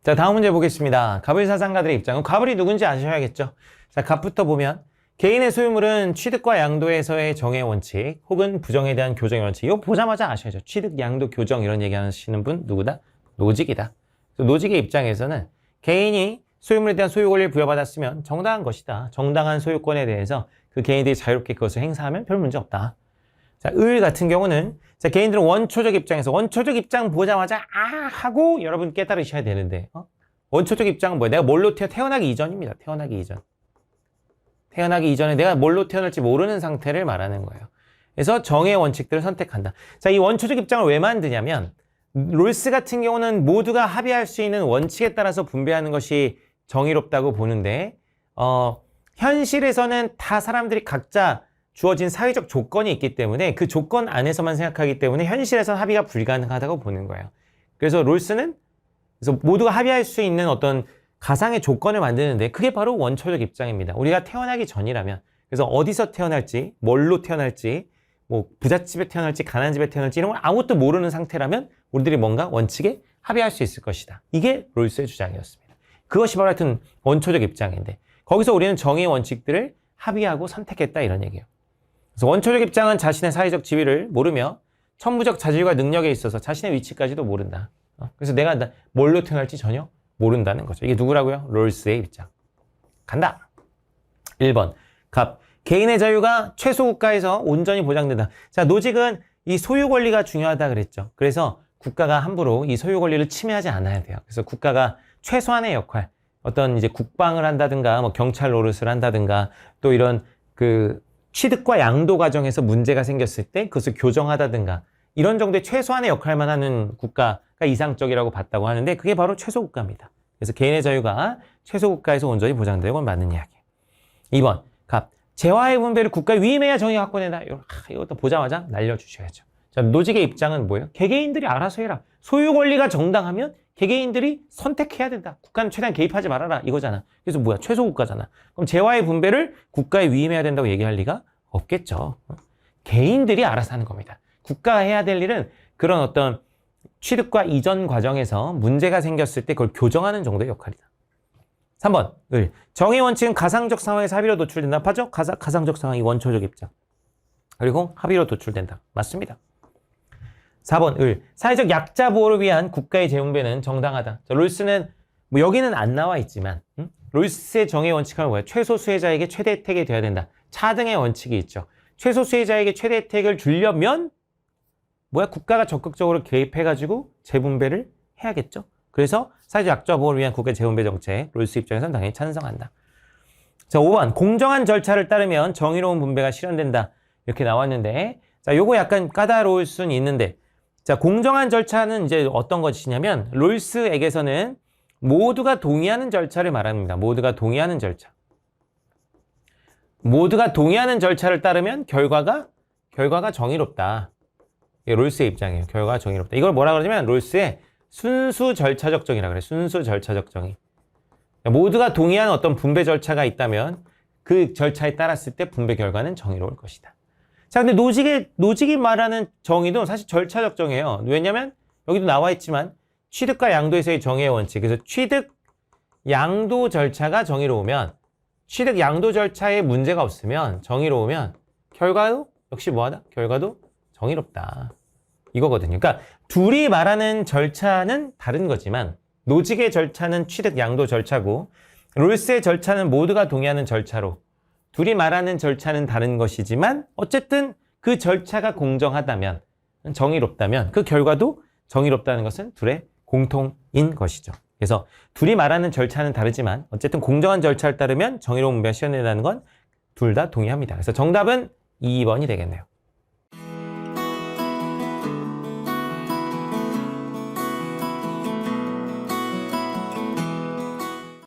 자, 다음 문제 보겠습니다. 갑을 사상가들의 입장은 갑을이 누군지 아셔야겠죠. 자, 갑부터 보면 개인의 소유물은 취득과 양도에서의 정의 원칙 혹은 부정에 대한 교정의 원칙. 이거 보자마자 아셔야죠. 취득, 양도, 교정 이런 얘기 하시는 분 누구다? 노직이다. 노직의 입장에서는 개인이 소유물에 대한 소유 권리를 부여받았으면 정당한 것이다. 정당한 소유권에 대해서 그 개인들이 자유롭게 그것을 행사하면 별 문제 없다. 자, 을 같은 경우는 자, 개인들은 원초적 입장에서 원초적 입장 보자마자 하고 여러분 깨달으셔야 되는데 원초적 입장은 뭐예요? 내가 뭘로 태어나기 이전입니다. 태어나기 이전. 태어나기 이전에 내가 뭘로 태어날지 모르는 상태를 말하는 거예요. 그래서 정의 원칙들을 선택한다. 자, 이 원초적 입장을 왜 만드냐면 롤스 같은 경우는 모두가 합의할 수 있는 원칙에 따라서 분배하는 것이 정의롭다고 보는데 현실에서는 다 사람들이 각자 주어진 사회적 조건이 있기 때문에 그 조건 안에서만 생각하기 때문에 현실에서 합의가 불가능하다고 보는 거예요. 그래서 롤스는 그래서 모두가 합의할 수 있는 어떤 가상의 조건을 만드는데 그게 바로 원초적 입장입니다. 우리가 태어나기 전이라면 그래서 어디서 태어날지, 뭘로 태어날지, 뭐 부잣집에 태어날지, 가난집에 태어날지 이런 걸 아무것도 모르는 상태라면 우리들이 뭔가 원칙에 합의할 수 있을 것이다. 이게 롤스의 주장이었습니다. 그것이 바로 하여튼 원초적 입장인데 거기서 우리는 정의의 원칙들을 합의하고 선택했다 이런 얘기예요. 그래서 원초적 입장은 자신의 사회적 지위를 모르며 천부적 자질과 능력에 있어서 자신의 위치까지도 모른다. 그래서 내가 뭘로 태어날지 전혀 모른다는 거죠. 이게 누구라고요? 롤스의 입장. 간다. 1번. 갑. 개인의 자유가 최소 국가에서 온전히 보장된다. 자, 노직은 이 소유 권리가 중요하다 그랬죠. 그래서 국가가 함부로 이 소유 권리를 침해하지 않아야 돼요. 그래서 국가가 최소한의 역할, 어떤 이제 국방을 한다든가, 뭐 경찰 노릇을 한다든가, 또 이런 그 취득과 양도 과정에서 문제가 생겼을 때 그것을 교정하다든가, 이런 정도의 최소한의 역할만 하는 국가가 이상적이라고 봤다고 하는데 그게 바로 최소 국가입니다. 그래서 개인의 자유가 최소 국가에서 온전히 보장되는 건 맞는 이야기예요. 2번. 갑. 재화의 분배를 국가에 위임해야 정의가 확보된다. 이것도 보자마자 날려주셔야죠. 자, 노직의 입장은 뭐예요? 개개인들이 알아서 해라. 소유 권리가 정당하면 개개인들이 선택해야 된다. 국가는 최대한 개입하지 말아라. 이거잖아. 그래서 뭐야? 최소 국가잖아. 그럼 재화의 분배를 국가에 위임해야 된다고 얘기할 리가 없겠죠. 개인들이 알아서 하는 겁니다. 국가가 해야 될 일은 그런 어떤 취득과 이전 과정에서 문제가 생겼을 때 그걸 교정하는 정도의 역할이다. 3번, 을. 정의 원칙은 가상적 상황에서 합의로 도출된다. 맞죠? 가상적 상황이 원초적 입장. 그리고 합의로 도출된다. 맞습니다. 4번, 을. 사회적 약자 보호를 위한 국가의 재분배는 정당하다. 자, 롤스는, 뭐 여기는 안 나와 있지만, 롤스의 정의 원칙은 뭐예요? 최소 수혜자에게 최대 혜택이 돼야 된다. 차등의 원칙이 있죠. 최소 수혜자에게 최대 혜택을 주려면, 국가가 적극적으로 개입해가지고 재분배를 해야겠죠. 그래서 사회적 약자 보호를 위한 국가의 재분배 정책, 롤스 입장에서는 당연히 찬성한다. 자, 5번. 공정한 절차를 따르면 정의로운 분배가 실현된다. 이렇게 나왔는데, 자, 요거 약간 까다로울 수는 있는데, 자, 공정한 절차는 이제 어떤 것이냐면, 롤스에게서는 모두가 동의하는 절차를 말합니다. 모두가 동의하는 절차. 모두가 동의하는 절차를 따르면 결과가 정의롭다. 이게 롤스의 입장이에요. 결과가 정의롭다. 이걸 뭐라 그러냐면, 롤스의 순수 절차적 정의라 그래. 순수 절차적 정의. 모두가 동의하는 어떤 분배 절차가 있다면 그 절차에 따랐을 때 분배 결과는 정의로울 것이다. 자, 근데 노직이 말하는 정의도 사실 절차적 정의예요. 왜냐면 여기도 나와 있지만 취득과 양도에서의 정의의 원칙. 그래서 취득, 양도 절차가 정의로우면 취득, 양도 절차에 문제가 없으면 정의로우면 결과도 역시 뭐하다? 결과도 정의롭다. 이거거든요. 그러니까 둘이 말하는 절차는 다른 거지만 노직의 절차는 취득 양도 절차고 롤스의 절차는 모두가 동의하는 절차로 둘이 말하는 절차는 다른 것이지만 어쨌든 그 절차가 공정하다면 정의롭다면 그 결과도 정의롭다는 것은 둘의 공통인 것이죠. 그래서 둘이 말하는 절차는 다르지만 어쨌든 공정한 절차를 따르면 정의로운 분배가 실현된다는 건 둘 다 동의합니다. 그래서 정답은 2번이 되겠네요.